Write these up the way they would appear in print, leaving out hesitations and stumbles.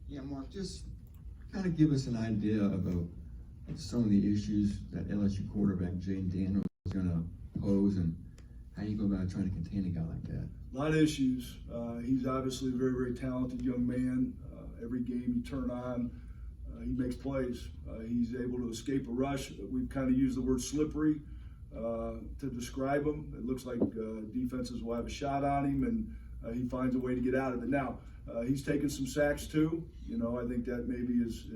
Yeah, Mark, just kind of give us an idea of some of the issues that LSU quarterback Jaden Daniels is going to pose and how you go about trying to contain a guy like that. A lot of issues. He's obviously a very, very talented young man. Every game you turn on, he makes plays. He's able to escape a rush. We've kind of used the word slippery to describe him. It looks like defenses will have a shot on him, and he finds a way to get out of it. Now, he's taken some sacks too. You know, I think that maybe is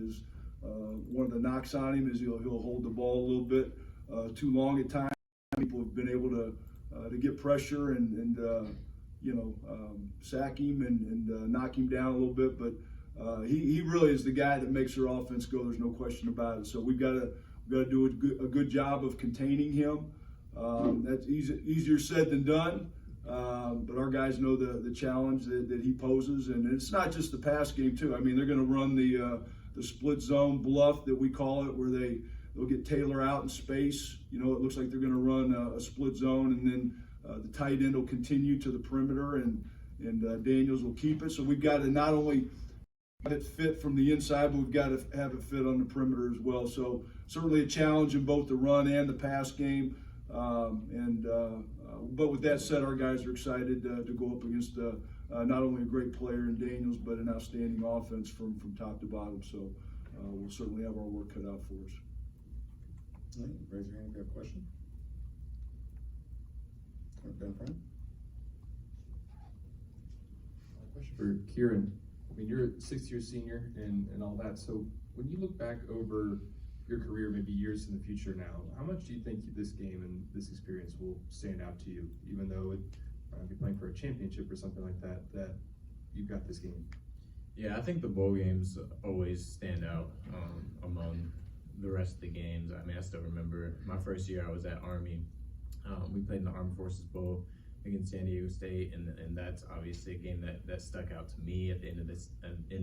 one of the knocks on him is he'll hold the ball a little bit too long at times. People have been able to get pressure and sack him and knock him down a little bit, but he really is the guy that makes our offense go. There's no question about it. So we've got to do a good job of containing him. That's easier said than done, but our guys know the challenge that he poses, and it's not just the pass game too. I mean, they're going to run the split zone bluff that we call it, where they'll get Taylor out in space. You know, it looks like they're going to run a split zone, and then the tight end will continue to the perimeter, and Daniels will keep it. So we've got to not only have it fit from the inside, but we've got to have it fit on the perimeter as well. So certainly a challenge in both the run and the pass game. But with that said, our guys are excited to go up against not only a great player in Daniels, but an outstanding offense from top to bottom. So we'll certainly have our work cut out for us. Raise your hand if you have a question. Down front. Question for Kieren. I mean, you're a sixth-year senior and all that. So when you look back over your career, maybe years in the future now, how much do you think this game and this experience will stand out to you, even though it be playing for a championship or something like that, that you've got this game? Yeah, I think the bowl games always stand out among the rest of the games. I mean, I still remember my first year I was at Army. We played in the Armed Forces Bowl against San Diego State, and that's obviously a game that stuck out to me at the end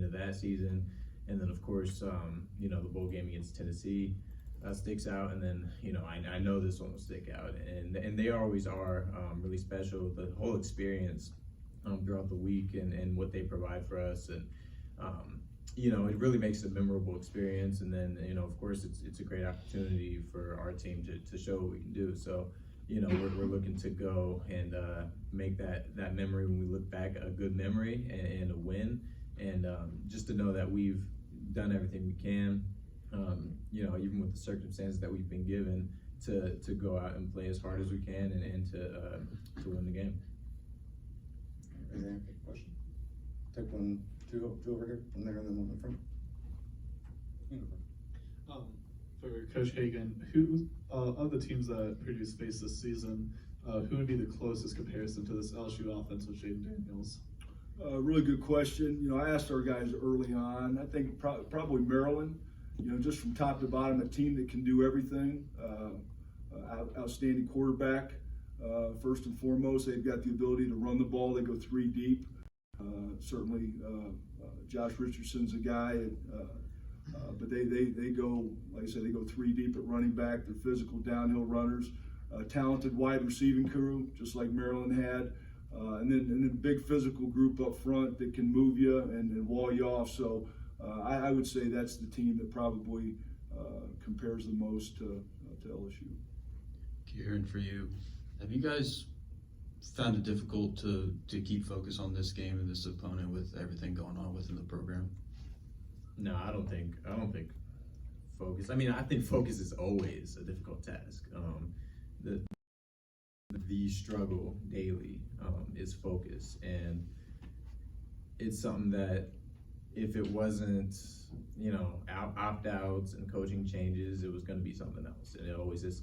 of that season. And then of course, the bowl game against Tennessee sticks out, and then I know this one will stick out, and they always are really special. The whole experience throughout the week and what they provide for us, and it really makes it a memorable experience. And then of course it's a great opportunity for our team to show what we can do. So we're looking to go and make that memory, when we look back, a good memory and a win, and just to know that we've done everything we can, even with the circumstances that we've been given, to go out and play as hard as we can and to win the game. Is there any question? Take two over here, from there, and then one in front. For Coach Hagen, who of the teams that Purdue's faced this season, who would be the closest comparison to this LSU offense with Jaden Daniels? Really good question. I asked our guys early on. I think probably Maryland. Just from top to bottom, a team that can do everything. Outstanding quarterback. First and foremost, they've got the ability to run the ball. They go three deep. Certainly, Josh Richardson's a guy. But they go, like I said, they go three deep at running back. They're physical downhill runners. Talented wide receiving crew, just like Maryland had. And then big physical group up front that can move you and wall you off. So I would say that's the team that probably compares the most to LSU. Kieren, for you, have you guys found it difficult to keep focus on this game and this opponent with everything going on within the program? No, I don't think focus. I mean, I think focus is always a difficult task. The struggle daily is focus, and it's something that if it wasn't, opt-outs and coaching changes, it was going to be something else, and it always is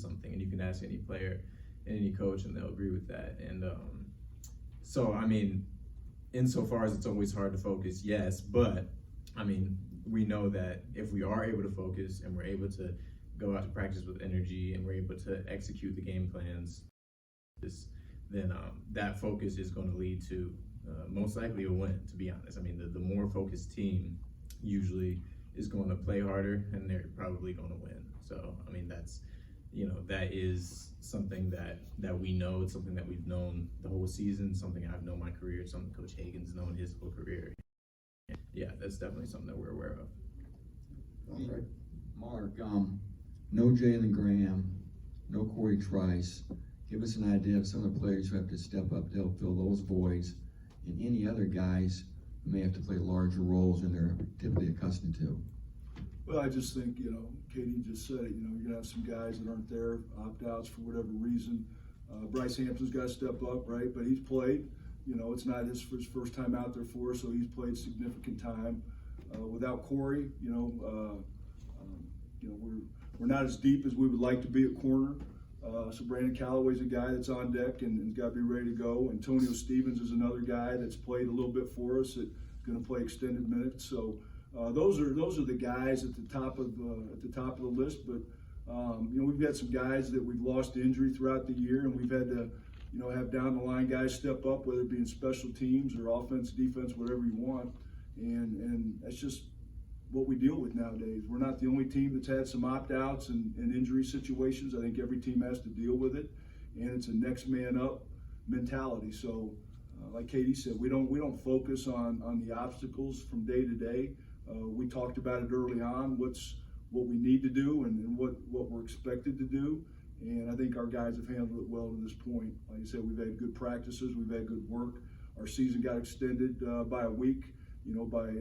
something. And you can ask any player and any coach, and they'll agree with that. And so, I mean, insofar as it's always hard to focus, yes, but I mean, we know that if we are able to focus and we're able to go out to practice with energy and we're able to execute the game plans, then that focus is going to lead to most likely a win, to be honest. I mean, the more focused team usually is going to play harder, and they're probably going to win. So, I mean, that's, that is something that we know. It's something that we've known the whole season, something I've known my career, something Coach Hagen's known his whole career. yeah, that's definitely something that we're aware of. All right. Mark, no Jalen Graham, no Corey Trice. Give us an idea of some of the players who have to step up to help fill those voids, and any other guys who may have to play larger roles than they're typically accustomed to. Well, I just think, Katie just said it, you're gonna have some guys that aren't there, opt-outs for whatever reason. Bryce Hampton's gotta step up, right, but he's played, it's not his first time out there for us, so he's played significant time. Without Corey, we're not as deep as we would like to be at corner. So Brandon Callaway's a guy that's on deck and got to be ready to go. Antonio Stevens is another guy that's played a little bit for us, that's going to play extended minutes. So those are the guys at the top of the list. But we've got some guys that we've lost to injury throughout the year, and we've had to have down the line guys step up, whether it be in special teams or offense, defense, whatever you want. And that's just what we deal with nowadays. We're not the only team that's had some opt-outs and injury situations. I think every team has to deal with it, and it's a next man up mentality. So, like Katie said, we don't focus on the obstacles from day to day. We talked about it early on. What we need to do and what we're expected to do, and I think our guys have handled it well to this point. Like I said, we've had good practices, we've had good work. Our season got extended by a week. By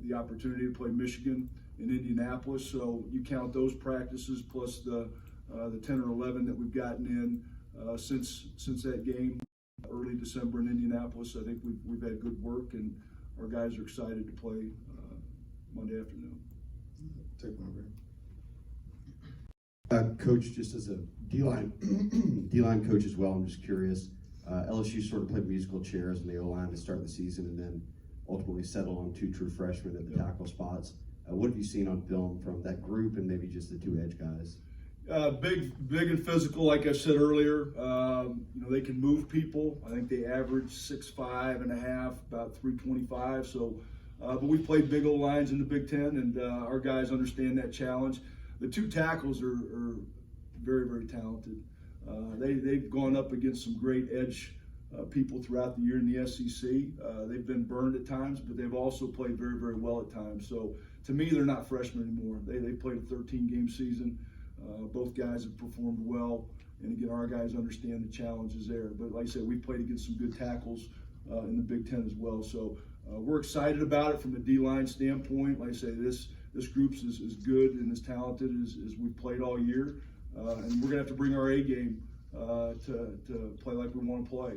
the opportunity to play Michigan in Indianapolis. So you count those practices plus the 10 or 11 that we've gotten in since that game early December in Indianapolis. I think we've had good work, and our guys are excited to play Monday afternoon. Take one over. Coach, just as a D-line coach as well, I'm just curious. LSU sort of played musical chairs in the O-line to start the season, and then ultimately settled on two true freshmen at the tackle spots. What have you seen on film from that group and maybe just the two edge guys? Big and physical, like I said earlier. They can move people. I think they average 6'5" and a half, about 325. So, but we've played big O lines in the Big Ten, and our guys understand that challenge. The two tackles are very, very talented. They've gone up against some great edge people throughout the year in the SEC. They've been burned at times, but they've also played very, very well at times. So to me, they're not freshmen anymore. They played a 13-game season. Both guys have performed well, and again, our guys understand the challenges there. But like I said, we've played against some good tackles in the Big Ten as well. So we're excited about it from a D-line standpoint. Like I say, this group's as good and as talented as we've played all year, and we're gonna have to bring our A game to play like we want to play.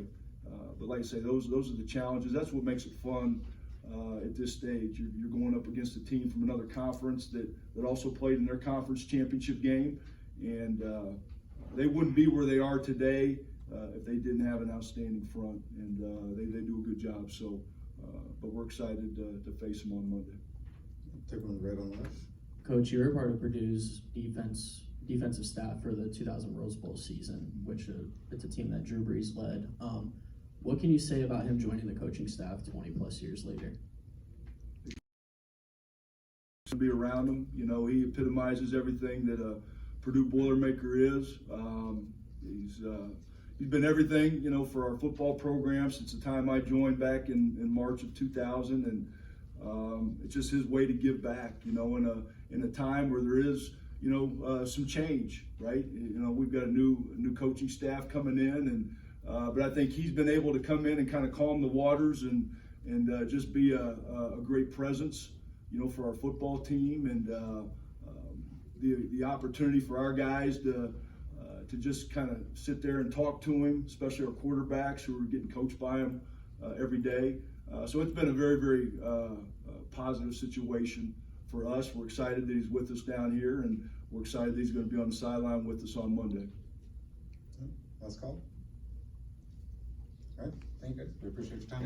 But like I say, those are the challenges. That's what makes it fun at this stage. You're going up against a team from another conference that also played in their conference championship game, and they wouldn't be where they are today if they didn't have an outstanding front, and they do a good job. So, but we're excited to face them on Monday. Take one right on that. Coach, you were part of Purdue's defensive staff for the 2000 Rose Bowl season, which it's a team that Drew Brees led. What can you say about him joining the coaching staff 20 plus years later? To be around him, he epitomizes everything that a Purdue Boilermaker is. He's been everything, for our football program since the time I joined back in March of 2000, and it's just his way to give back, in a time where there is, some change, right? We've got a new coaching staff coming in, and but I think he's been able to come in and kind of calm the waters and just be a great presence, for our football team, and the opportunity for our guys to just kind of sit there and talk to him, especially our quarterbacks who are getting coached by him every day. So it's been a very, very positive situation for us. We're excited that he's with us down here, and we're excited that he's going to be on the sideline with us on Monday. Last call. All right, thank you guys. We appreciate your time.